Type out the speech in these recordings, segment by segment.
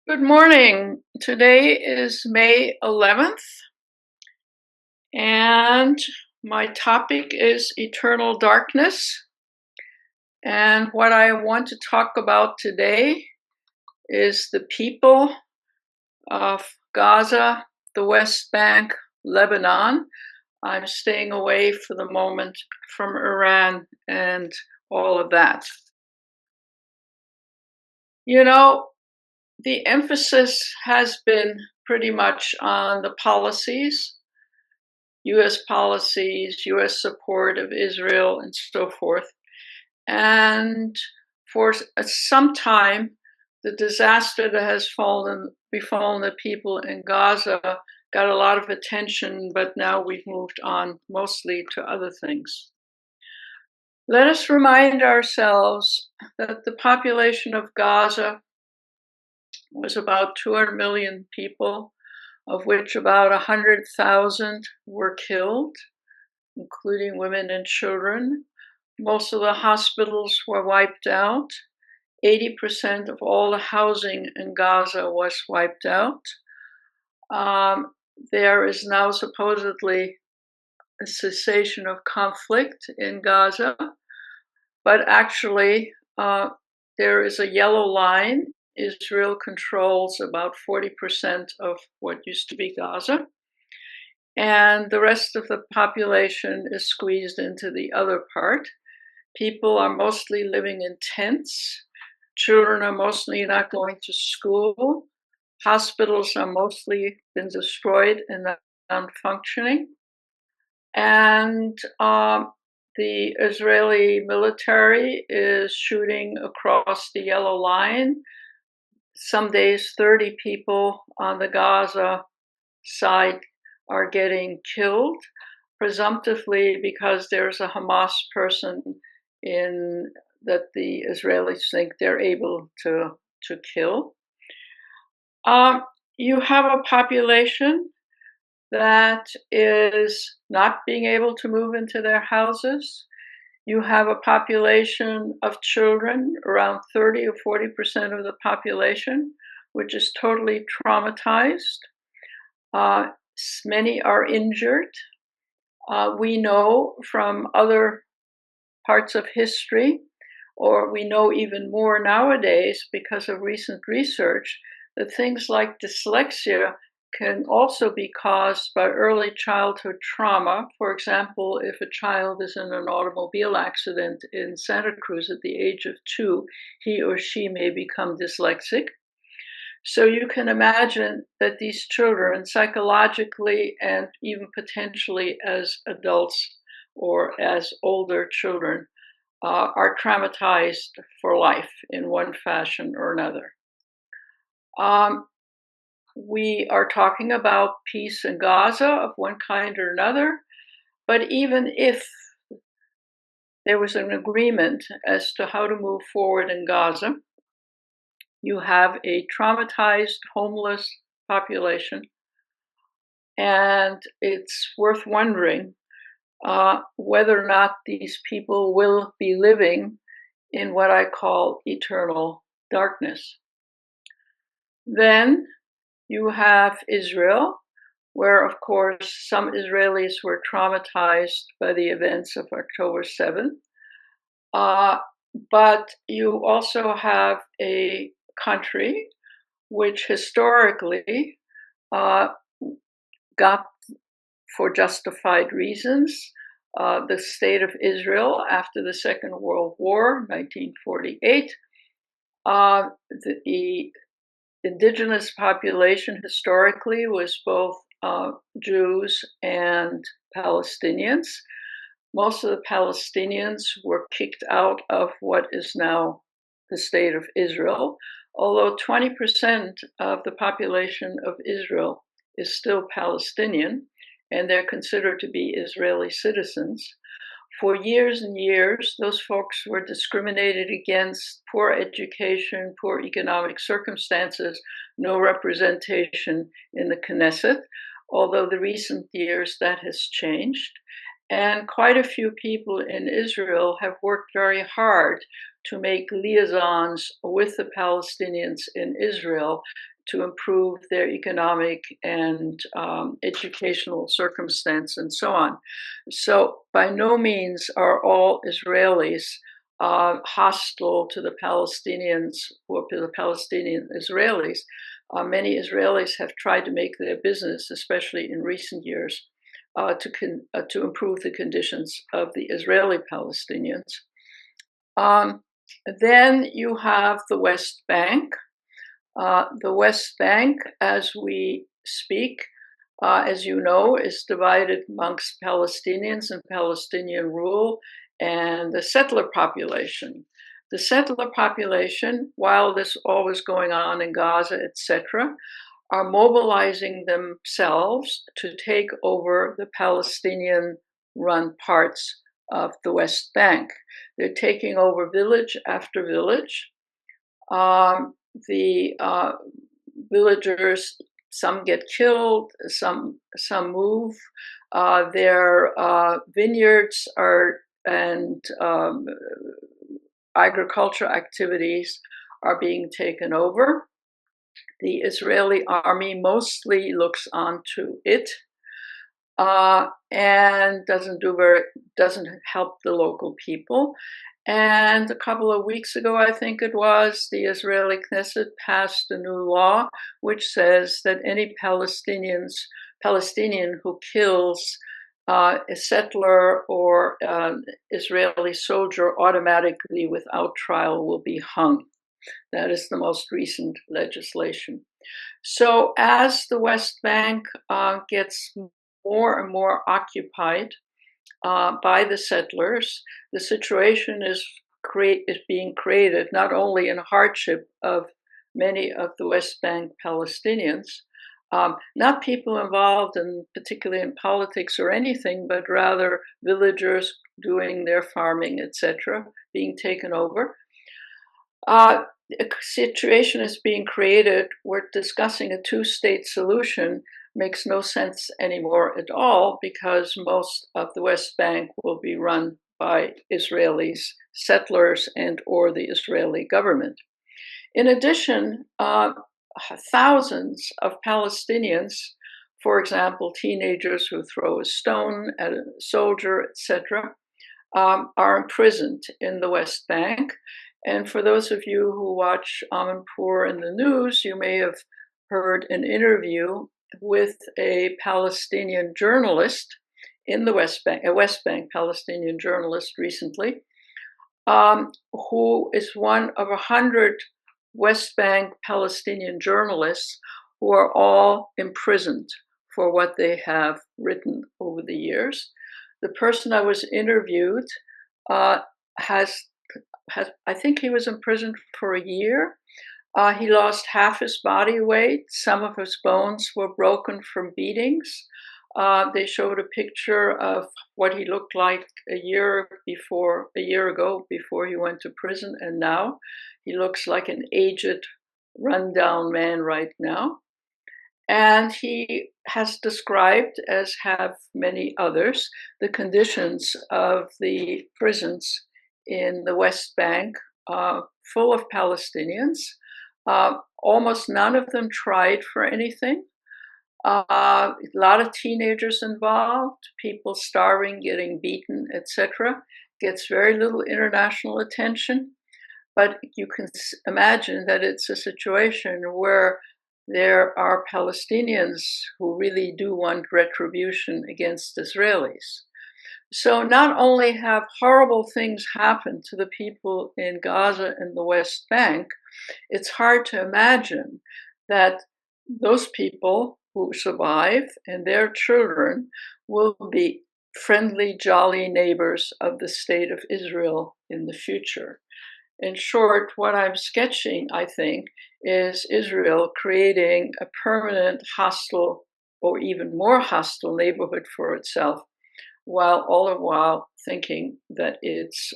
Good morning. Today is May 11th, and my topic is eternal darkness. And what I want to talk about today is the people of Gaza, the West Bank, Lebanon. I'm staying away for the moment from Iran and all of that. You know, the emphasis has been pretty much on the policies, US policies, US support of Israel, and so forth. And for some time, the disaster that has befallen the people in Gaza got a lot of attention, but now we've moved on mostly to other things. Let us remind ourselves that the population of Gaza was about 200 million people, of which about 100,000 were killed, including women and children. Most of the hospitals were wiped out. 80% of all the housing in Gaza was wiped out. There is now supposedly a cessation of conflict in Gaza, but actually there is a yellow line. Israel controls about 40% of what used to be Gaza, and the rest of the population is squeezed into the other part. People are mostly living in tents. Children are mostly not going to school. Hospitals are mostly been destroyed and non-functioning. And the Israeli military is shooting across the yellow line. Some days, 30 people on the Gaza side are getting killed, presumptively because there's a Hamas person in that the Israelis think they're able to kill. You have a population that is not being able to move into their houses. You have a population of children, around 30 or 40% of the population, which is totally traumatized. Many are injured. We know from other parts of history, or we know even more nowadays because of recent research, that things like dyslexia can also be caused by early childhood trauma. For example, if a child is in an automobile accident in Santa Cruz at the age of 2, he or she may become dyslexic. So you can imagine that these children, psychologically and even potentially as adults or as older children, are traumatized for life in one fashion or another. We are talking about peace in Gaza of one kind or another, but even if there was an agreement as to how to move forward in Gaza, you have a traumatized, homeless population, and it's worth wondering whether or not these people will be living in what I call eternal darkness. Then you have Israel, where, of course, some Israelis were traumatized by the events of October 7th. But you also have a country which historically got, for justified reasons, the state of Israel after the Second World War, 1948. The indigenous population historically was both Jews and Palestinians. Most of the Palestinians were kicked out of what is now the state of Israel, although 20% of the population of Israel is still Palestinian, and they're considered to be Israeli citizens. For years and years, those folks were discriminated against, poor education, poor economic circumstances, no representation in the Knesset, although the recent years that has changed. And quite a few people in Israel have worked very hard to make liaisons with the Palestinians in Israel to improve their economic and educational circumstance and so on. So by no means are all Israelis hostile to the Palestinians or to the Palestinian Israelis. Many Israelis have tried to make their business, especially in recent years, to improve the conditions of the Israeli Palestinians. Then you have the West Bank. The West Bank, as we speak, as you know, is divided amongst Palestinians and Palestinian rule and the settler population. The settler population, while this all was going on in Gaza, etc., are mobilizing themselves to take over the Palestinian-run parts of the West Bank. They're taking over village after village. The villagers, some get killed, some move. Their vineyards and agriculture activities are being taken over. The Israeli army mostly looks onto it and doesn't help the local people. And a couple of weeks ago, I think it was, the Israeli Knesset passed a new law which says that any Palestinian who kills a settler or Israeli soldier automatically without trial will be hung. That is the most recent legislation. So as the West Bank gets more and more occupied by the settlers, the situation is being created not only in hardship of many of the West Bank Palestinians, not people involved particularly in politics or anything, but rather villagers doing their farming, etc., being taken over. A situation is being created where discussing a two-state solution makes no sense anymore at all, because most of the West Bank will be run by Israelis, settlers, and or the Israeli government. In addition, thousands of Palestinians, for example, teenagers who throw a stone at a soldier, etc., are imprisoned in the West Bank. And for those of you who watch Amanpour in the news, you may have heard an interview with a Palestinian journalist in the West Bank, a West Bank Palestinian journalist recently, who is one of 100 West Bank Palestinian journalists who are all imprisoned for what they have written over the years. The person I was interviewed I think he was imprisoned for a year. He lost half his body weight. Some of his bones were broken from beatings. They showed a picture of what he looked like a year ago, before he went to prison, and now he looks like an aged, run-down man right now. And he has described, as have many others, the conditions of the prisons in the West Bank, full of Palestinians. Almost none of them tried for anything. A lot of teenagers involved, people starving, getting beaten, etc. Gets very little international attention. But you can imagine that it's a situation where there are Palestinians who really do want retribution against Israelis. So not only have horrible things happened to the people in Gaza and the West Bank, it's hard to imagine that those people who survive and their children will be friendly, jolly neighbors of the state of Israel in the future. In short, what I'm sketching, I think, is Israel creating a permanent hostile or even more hostile neighborhood for itself, while all the while thinking that it's,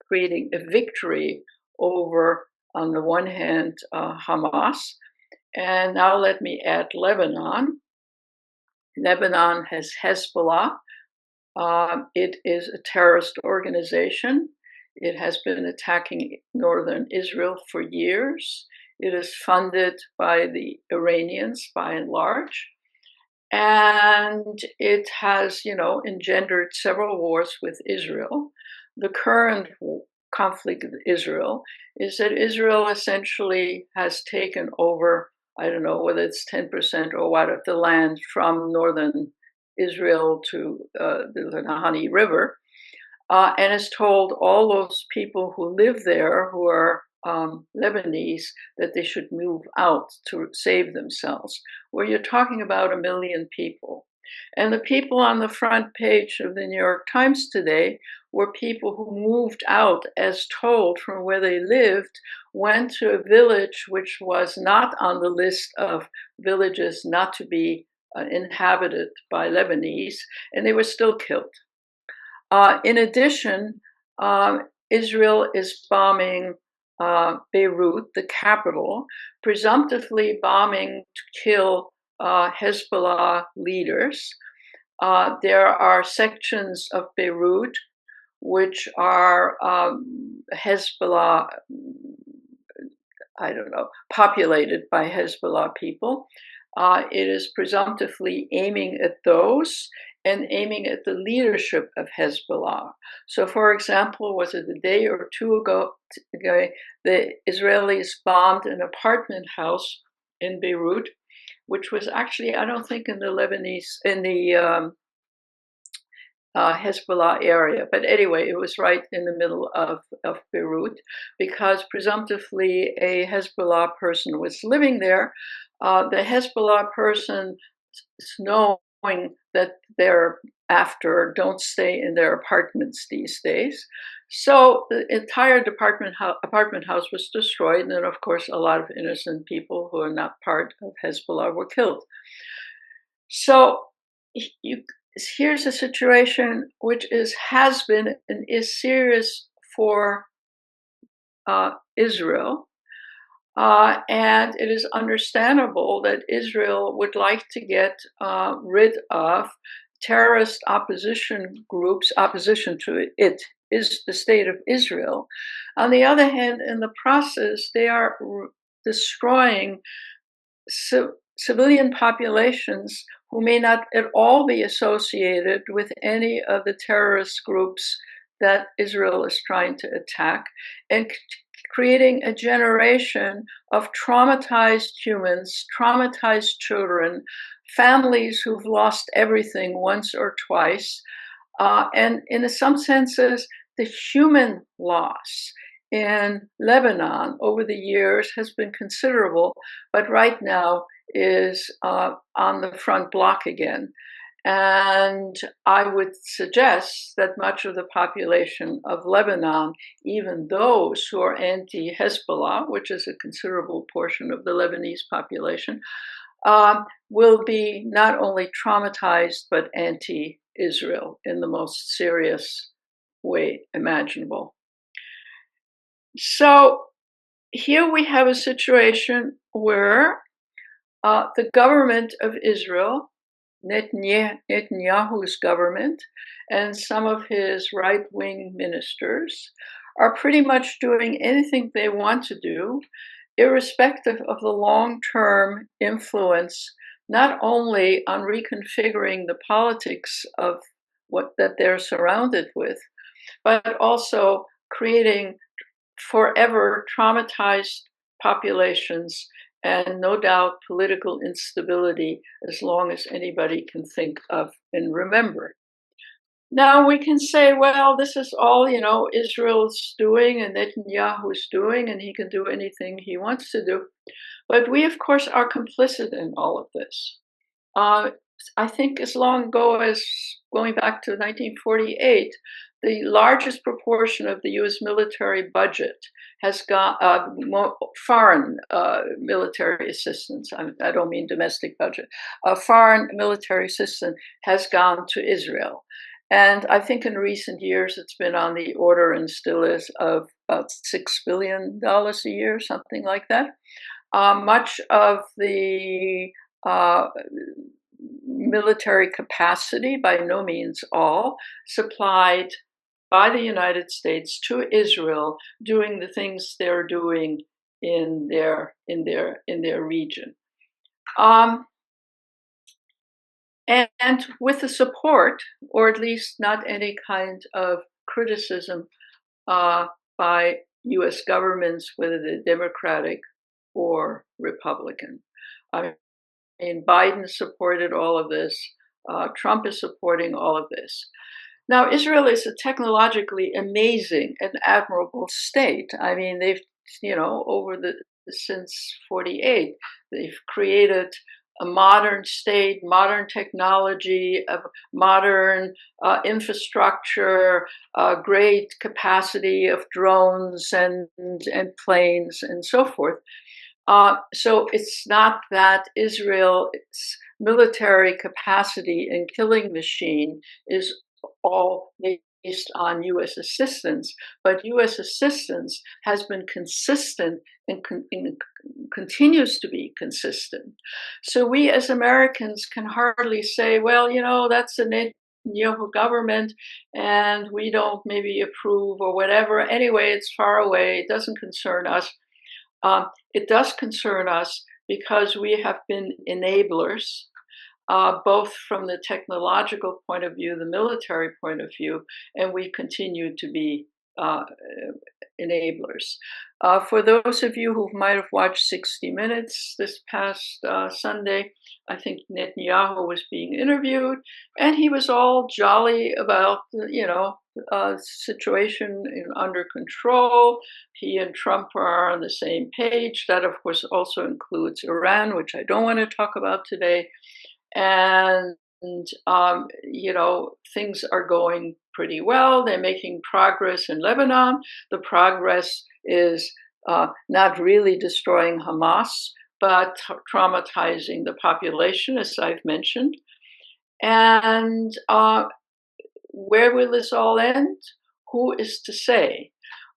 creating a victory over, on the one hand, Hamas. And now let me add Lebanon. Lebanon has Hezbollah. It is a terrorist organization. It has been attacking northern Israel for years. It is funded by the Iranians by and large. And it has, engendered several wars with Israel. The current conflict with Israel is that Israel essentially has taken over, I don't know whether it's 10% or what, of the land from northern Israel to the Nahani River, and has told all those people who live there, who are Lebanese, that they should move out to save themselves. Where you're talking about 1 million people. And the people on the front page of the New York Times today were people who moved out as told from where they lived, went to a village which was not on the list of villages not to be inhabited by Lebanese, and they were still killed. In addition, Israel is bombing Beirut, the capital, presumptively bombing to kill Hezbollah leaders. There are sections of Beirut which are Hezbollah, populated by Hezbollah people. It is presumptively aiming at those and aiming at the leadership of Hezbollah. So, for example, was it a day or two ago, the Israelis bombed an apartment house in Beirut, which was actually, I don't think in the Hezbollah area. But anyway, it was right in the middle of Beirut, because presumptively a Hezbollah person was living there. The Hezbollah person, knowing that they're after, don't stay in their apartments these days. So the entire apartment house was destroyed, and then, of course, a lot of innocent people who are not part of Hezbollah were killed. So here's a situation which has been and is serious for Israel. And it is understandable that Israel would like to get rid of terrorist opposition groups. Opposition to it is the state of Israel. On the other hand, in the process, they are destroying civilian populations who may not at all be associated with any of the terrorist groups that Israel is trying to attack, and creating a generation of traumatized humans, traumatized children, families who've lost everything once or twice. And in some senses, the human loss in Lebanon over the years has been considerable, but right now is on the front block again. And I would suggest that much of the population of Lebanon, even those who are anti-Hezbollah, which is a considerable portion of the Lebanese population, will be not only traumatized, but anti-Israel in the most serious way imaginable. So here we have a situation where the government of Israel, Netanyahu's government, and some of his right-wing ministers are pretty much doing anything they want to do, irrespective of the long-term influence, not only on reconfiguring the politics of what that they're surrounded with, but also creating forever traumatized populations and no doubt political instability as long as anybody can think of and remember. Now we can say, well, this is all, Israel's doing and Netanyahu's doing, and he can do anything he wants to do. But we, of course, are complicit in all of this. I think as long ago as going back to 1948, the largest proportion of the U.S. military budget has got foreign military assistance. I don't mean domestic budget. Foreign military assistance has gone to Israel. And I think in recent years, it's been on the order, and still is, of about $6 billion a year, something like that. Much of the military capacity, by no means all, supplied by the United States to Israel doing the things they're doing in their region. And with the support, or at least not any kind of criticism by US governments, whether they're Democratic or Republican. I mean, Biden supported all of this. Trump is supporting all of this. Now, Israel is a technologically amazing and admirable state. I mean, they've, since 48, they've created a modern state, modern technology, a modern infrastructure, great capacity of drones and planes and so forth. So it's not that Israel's military capacity and killing machine is all based on U.S. assistance, but U.S. assistance has been consistent and continues to be consistent. So we as Americans can hardly say, well, that's the Netanyahu government and we don't maybe approve or whatever. Anyway, it's far away. It doesn't concern us. It does concern us because we have been enablers, both from the technological point of view, the military point of view, and we continue to be enablers. For those of you who might have watched 60 Minutes this past Sunday, I think Netanyahu was being interviewed, and he was all jolly about, situation under control. He and Trump are on the same page. That, of course, also includes Iran, which I don't want to talk about today. And, things are going pretty well. They're making progress in Lebanon. The progress is not really destroying Hamas, but traumatizing the population, as I've mentioned. And where will this all end? Who is to say?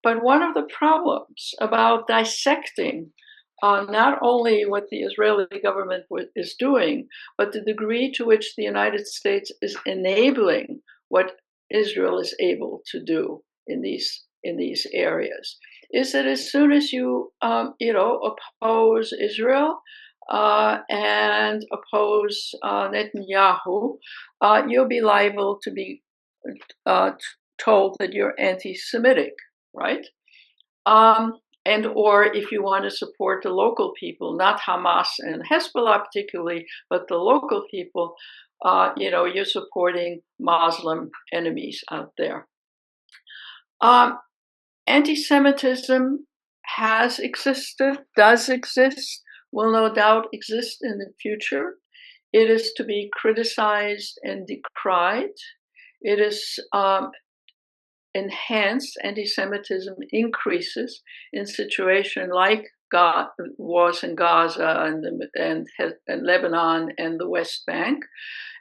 But one of the problems about dissecting not only what the Israeli government is doing, but the degree to which the United States is enabling what Israel is able to do in these areas, is that as soon as you oppose Israel and oppose Netanyahu, you'll be liable to be told that you're anti-Semitic, right? And or if you want to support the local people, not Hamas and Hezbollah particularly, but the local people, you're supporting Muslim enemies out there. Anti-Semitism has existed, does exist, will no doubt exist in the future. It is to be criticized and decried. It is enhanced. Anti-Semitism increases in situations like wars in Gaza and Lebanon and the West Bank.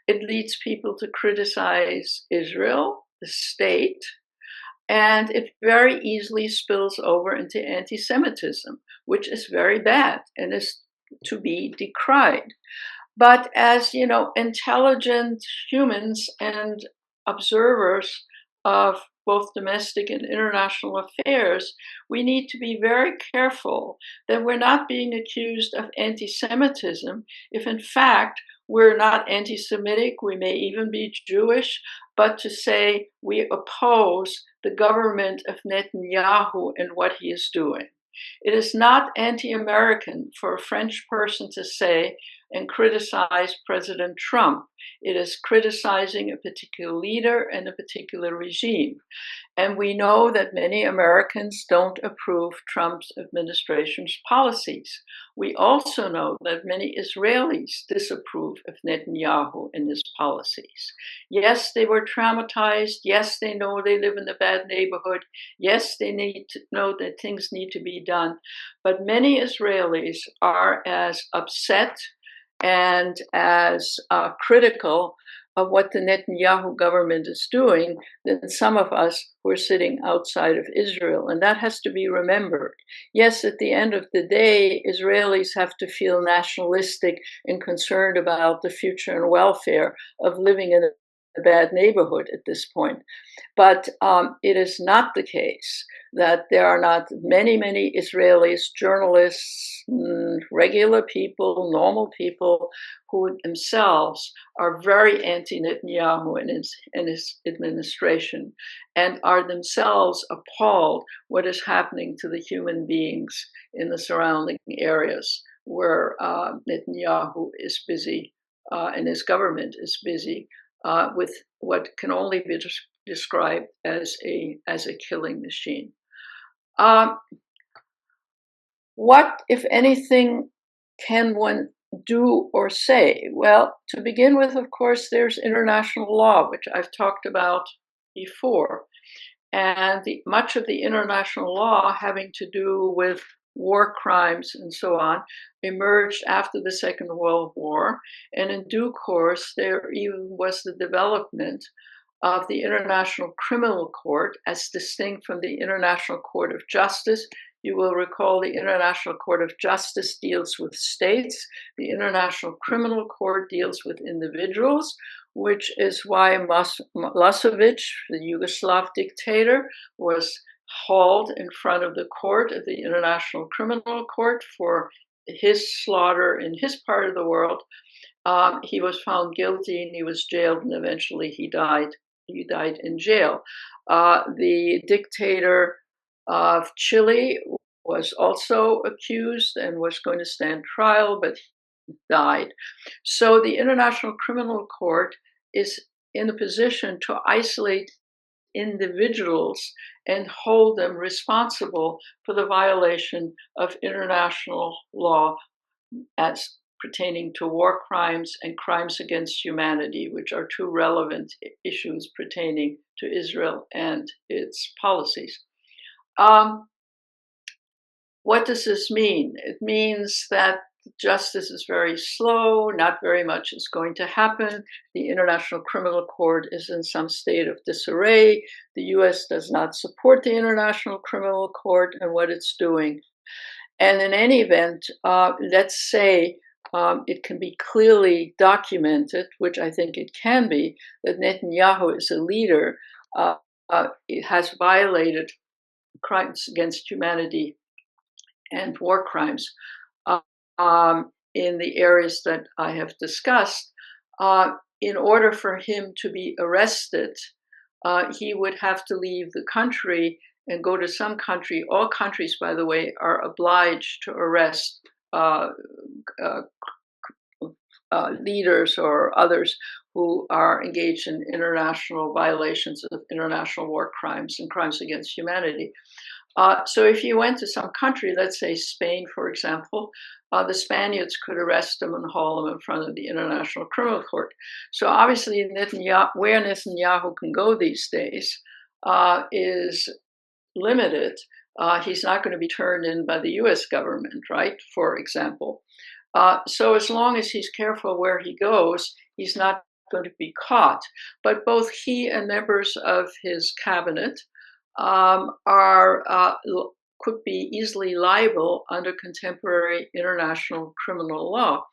It leads people to criticize Israel, the state, and it very easily spills over into anti-Semitism, which is very bad and is to be decried. But as intelligent humans and observers of both domestic and international affairs, we need to be very careful that we're not being accused of anti-Semitism if in fact we're not anti-Semitic, we may even be Jewish, but to say we oppose the government of Netanyahu and what he is doing. It is not anti-American for a French person to say and criticize President Trump. It is criticizing a particular leader and a particular regime. And we know that many Americans don't approve Trump's administration's policies. We also know that many Israelis disapprove of Netanyahu and his policies. Yes, they were traumatized. Yes, they know they live in a bad neighborhood. Yes, they need to know that things need to be done. But many Israelis are as upset and as critical of what the Netanyahu government is doing than some of us who are sitting outside of Israel. And that has to be remembered. Yes, at the end of the day, Israelis have to feel nationalistic and concerned about the future and welfare of living in bad neighborhood at this point. But it is not the case that there are not many Israelis, journalists, regular people, normal people who themselves are very anti-Netanyahu and his administration, and are themselves appalled what is happening to the human beings in the surrounding areas where Netanyahu is busy and his government is busy with what can only be described as a killing machine. What, if anything, can one do or say? Well, to begin with, of course, there's international law, which I've talked about before. And much of the international law having to do with war crimes and so on emerged after the Second World War. And in due course, there even was the development of the International Criminal Court as distinct from the International Court of Justice. You will recall the International Court of Justice deals with states. The International Criminal Court deals with individuals, which is why Milosevic, the Yugoslav dictator, was hauled in front of the court of the International Criminal Court for his slaughter in his part of the world. He was found guilty and he was jailed, and eventually he died. He died in jail. The dictator of Chile was also accused and was going to stand trial, but died. So the International Criminal Court is in a position to isolate individuals and hold them responsible for the violation of international law as pertaining to war crimes and crimes against humanity, which are two relevant issues pertaining to Israel and its policies. What does this mean? It means that justice is very slow, not very much is going to happen. The International Criminal Court is in some state of disarray. The US does not support the International Criminal Court and what it's doing. And in any event, let's say it can be clearly documented, which I think it can be, that Netanyahu is a leader. It has violated crimes against humanity and war crimes in the areas that I have discussed. In order for him to be arrested, he would have to leave the country and go to some country. All countries, by the way, are obliged to arrest leaders or others who are engaged in international violations of international war crimes and crimes against humanity. So if you went to some country, let's say Spain, for example, the Spaniards could arrest him and haul him in front of the International Criminal Court. So obviously, where Netanyahu can go these days is limited. He's not going to be turned in by the US government, right, for example. So as long as he's careful where he goes, he's not going to be caught. But both he and members of his cabinet could be easily liable under contemporary international criminal law.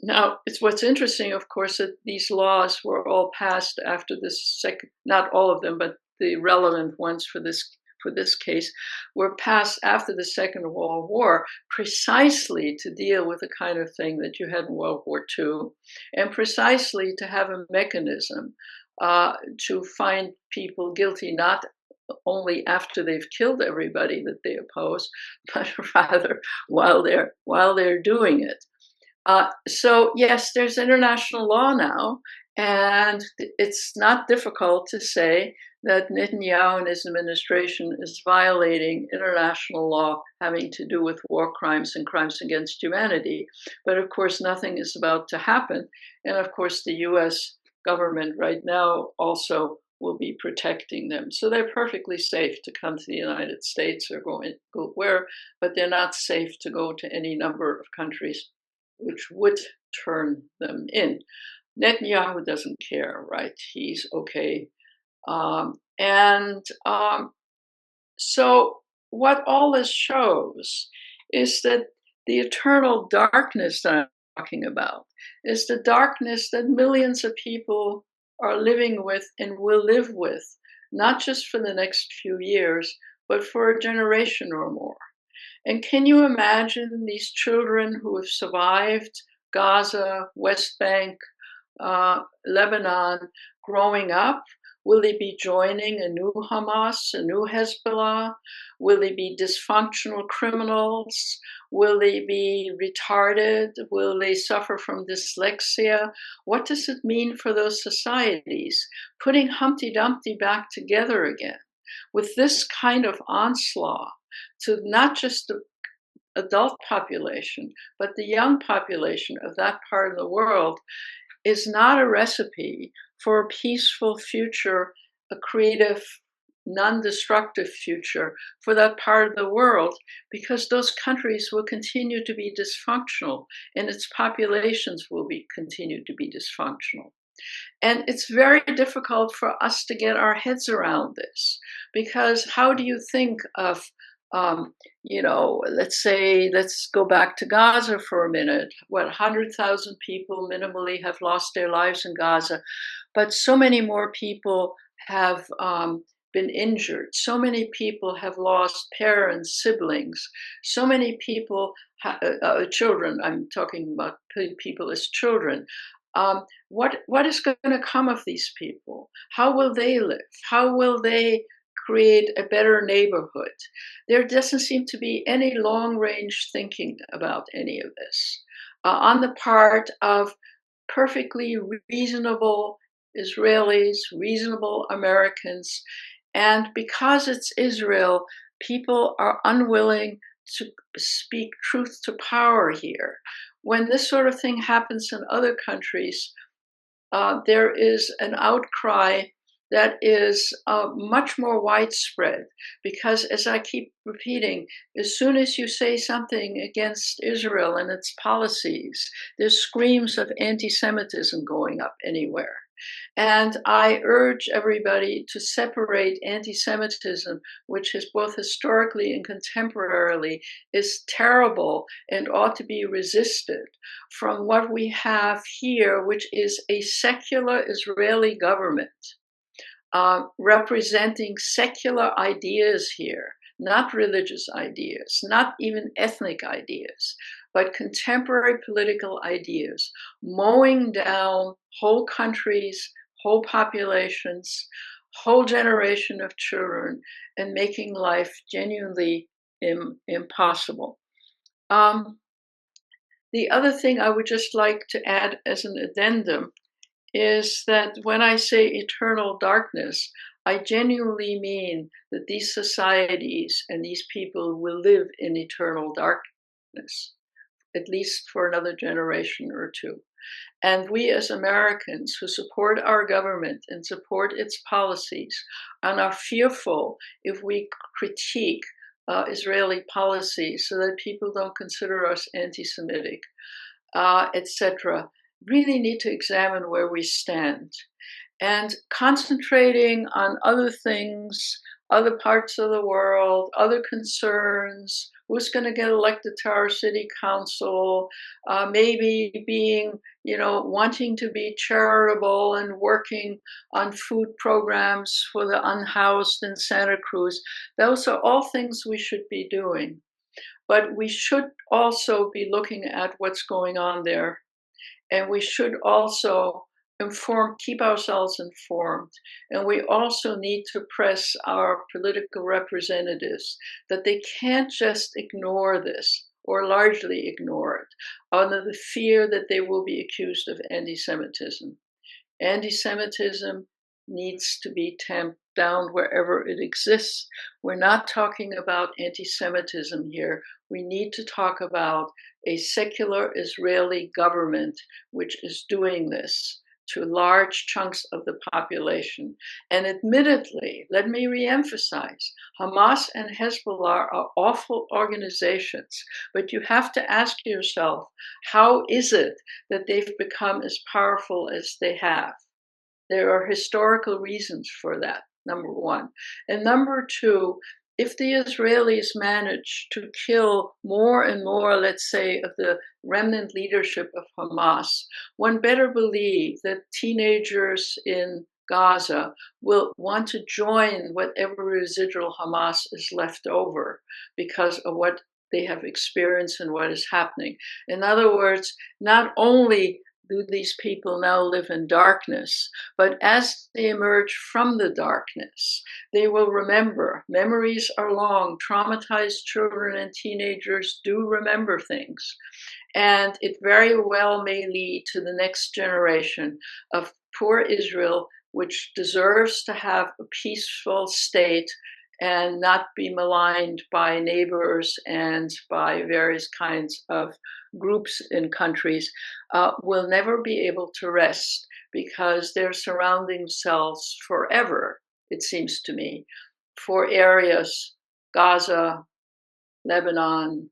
Now, what's interesting, of course, that these laws were all passed after this not all of them, but the relevant ones for this case were passed after the Second World War, precisely to deal with the kind of thing that you had in World War II, and precisely to have a mechanism to find people guilty, not only after they've killed everybody that they oppose, but rather while they're doing it. So yes, there's international law now, and it's not difficult to say that Netanyahu and his administration is violating international law having to do with war crimes and crimes against humanity. But of course, nothing is about to happen. And of course, the US government right now also will be protecting them. So they're perfectly safe to come to the United States or go where, but they're not safe to go to any number of countries which would turn them in. Netanyahu doesn't care, right? He's okay. So what all this shows is that the eternal darkness that talking about, is the darkness that millions of people are living with and will live with, not just for the next few years, but for a generation or more. And can you imagine these children who have survived Gaza, West Bank, Lebanon, growing up? Will they be joining a new Hamas, a new Hezbollah? Will they be dysfunctional criminals? Will they be retarded? Will they suffer from dyslexia? What does it mean for those societies? Putting Humpty Dumpty back together again with this kind of onslaught to not just the adult population, but the young population of that part of the world is not a recipe for a peaceful future, a creative, non-destructive future for that part of the world, because those countries will continue to be dysfunctional and its populations will continue to be dysfunctional. And it's very difficult for us to get our heads around this, because how do you think of let's go back to Gaza for a minute. 100,000 people minimally have lost their lives in Gaza, but so many more people have been injured. So many people have lost parents, siblings. So many people, children, I'm talking about people as children. What is going to come of these people? How will they live? How will they create a better neighborhood? There doesn't seem to be any long-range thinking about any of this on the part of perfectly reasonable Israelis, reasonable Americans. And because it's Israel, people are unwilling to speak truth to power here. When this sort of thing happens in other countries, there is an outcry that is much more widespread, because, as I keep repeating, as soon as you say something against Israel and its policies, there's screams of anti-Semitism going up anywhere. And I urge everybody to separate anti-Semitism, which is both historically and contemporarily is terrible and ought to be resisted, from what we have here, which is a secular Israeli government representing secular ideas here, not religious ideas, not even ethnic ideas, but contemporary political ideas, mowing down whole countries, whole populations, whole generation of children, and making life genuinely impossible. The other thing I would just like to add as an addendum is that when I say eternal darkness, I genuinely mean that these societies and these people will live in eternal darkness, at least for another generation or two. And we as Americans who support our government and support its policies and are fearful if we critique Israeli policies so that people don't consider us anti-Semitic, etc., really need to examine where we stand. And concentrating on other things, other parts of the world, other concerns, who's going to get elected to our city council, maybe being, wanting to be charitable and working on food programs for the unhoused in Santa Cruz. Those are all things we should be doing. But we should also be looking at what's going on there. And we should also keep ourselves informed. And we also need to press our political representatives that they can't just ignore this or largely ignore it under the fear that they will be accused of anti-Semitism. Anti-Semitism needs to be tamped down wherever it exists. We're not talking about anti-Semitism here. We need to talk about a secular Israeli government which is doing this to large chunks of the population. And admittedly, let me reemphasize, Hamas and Hezbollah are awful organizations, but you have to ask yourself, how is it that they've become as powerful as they have? There are historical reasons for that, number one. And number two, if the Israelis manage to kill more and more, let's say, of the remnant leadership of Hamas, one better believe that teenagers in Gaza will want to join whatever residual Hamas is left over because of what they have experienced and what is happening. In other words, not only do these people now live in darkness, but as they emerge from the darkness, they will remember. Memories are long. Traumatized children and teenagers do remember things. And it very well may lead to the next generation of poor Israel, which deserves to have a peaceful state and not be maligned by neighbors and by various kinds of groups in countries, will never be able to rest because they're surrounding themselves forever, it seems to me, for areas, Gaza, Lebanon,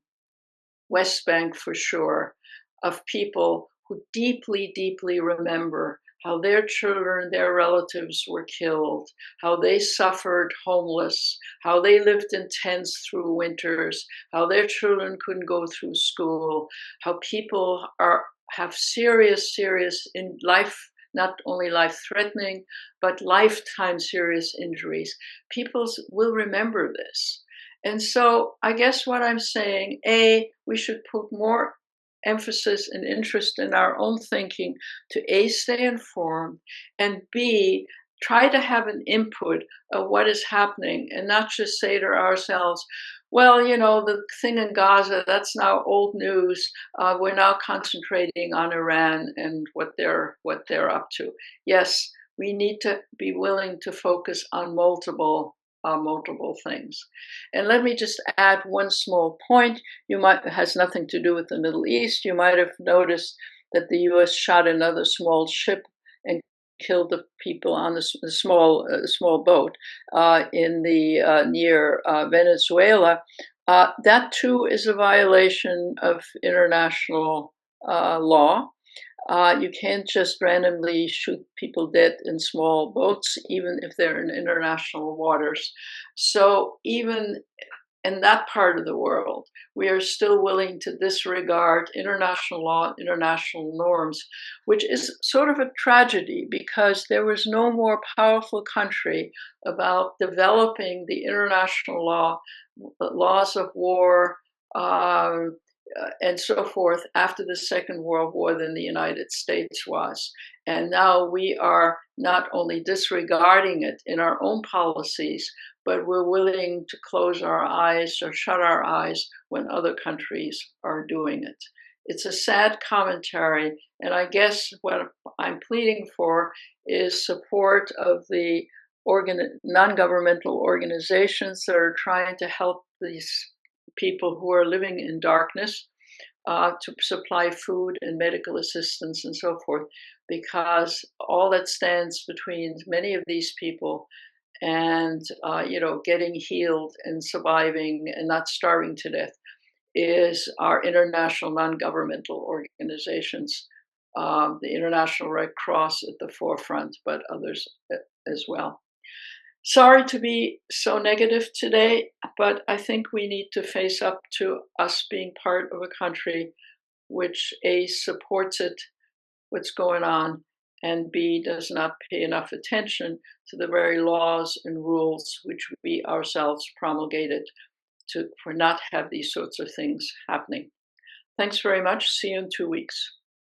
West Bank for sure, of people who deeply, deeply remember how their children, their relatives were killed, how they suffered homeless, how they lived in tents through winters, how their children couldn't go through school, how people have serious in life, not only life-threatening, but lifetime serious injuries. People will remember this. And so I guess what I'm saying, A, we should put more emphasis and interest in our own thinking to A, stay informed, and B, try to have an input of what is happening and not just say to ourselves, well, the thing in Gaza, that's now old news. We're now concentrating on Iran and what they're up to. Yes, we need to be willing to focus on multiple things. And let me just add one small point. It has nothing to do with the Middle East. You might have noticed that the U.S. shot another small ship and killed the people on the small boat in the near Venezuela. That too is a violation of international law. You can't just randomly shoot people dead in small boats, even if they're in international waters. So even in that part of the world, we are still willing to disregard international law, international norms, which is sort of a tragedy because there was no more powerful country about developing the international law, laws of war, and so forth after the Second World War than the United States was. And now we are not only disregarding it in our own policies, but we're willing to close our eyes or shut our eyes when other countries are doing it. It's a sad commentary, and I guess what I'm pleading for is support of the non-governmental organizations that are trying to help these people who are living in darkness to supply food and medical assistance and so forth, because all that stands between many of these people and getting healed and surviving and not starving to death is our international non-governmental organizations, the International Red Cross at the forefront, but others as well. Sorry to be so negative today, but I think we need to face up to us being part of a country which A, supports what's going on, and B, does not pay enough attention to the very laws and rules which we ourselves promulgated for not have these sorts of things happening. Thanks very much. See you in 2 weeks.